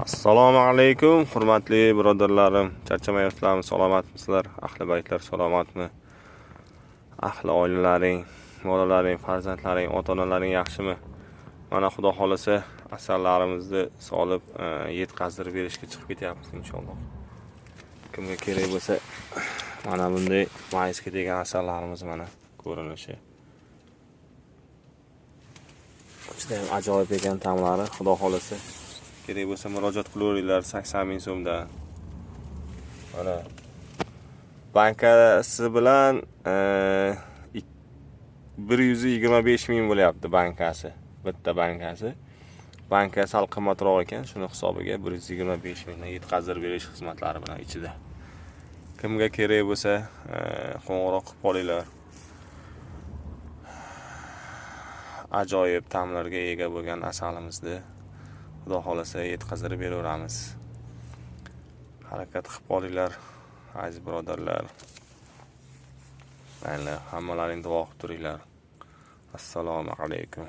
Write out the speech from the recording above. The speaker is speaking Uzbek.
Assalomu alaykum, hurmatli birodarlarim. Charchamayapsizlarmi? Salomatmisizlar? Ahli baytlar salomatmi? Ahli oilalaring, bolalaring, farzandlaring, ota-onalaring yaxshimi? Mana Xudo xolasa asarlarimizni solib, yetkazdirib berishga chiqib ketyapmiz inshaalloh. Kimga kerak bo'lsa, mana bunday mayisga degan asarlarimiz mana ko'rinishi. Juda ham ajoyib ekan ta'mlari, Xudo xolasa. Kerak bo'lsa murojaat qilaveringlar 80 ming so'mdan. Mana bankasi bilan 125 ming bo'lyapti bankasi. Bitta bankasi. Bankasi sal qimmatroq ekan, shuni hisobiga 125 mingdan yetkazdirib berish xizmatlari bilan ichida. Kimga kerak bo'lsa, qo'ng'iroq qilib qolinglar. Ajoyib ta'mlarga ega bo'lgan asalimizni Xudo xolasa yetkazdirib beraveramiz. Harakat qilib qolinglar, aziz birodarlar. Mayli, hammalaring duo qilib turinglar. Assalomu alaykum.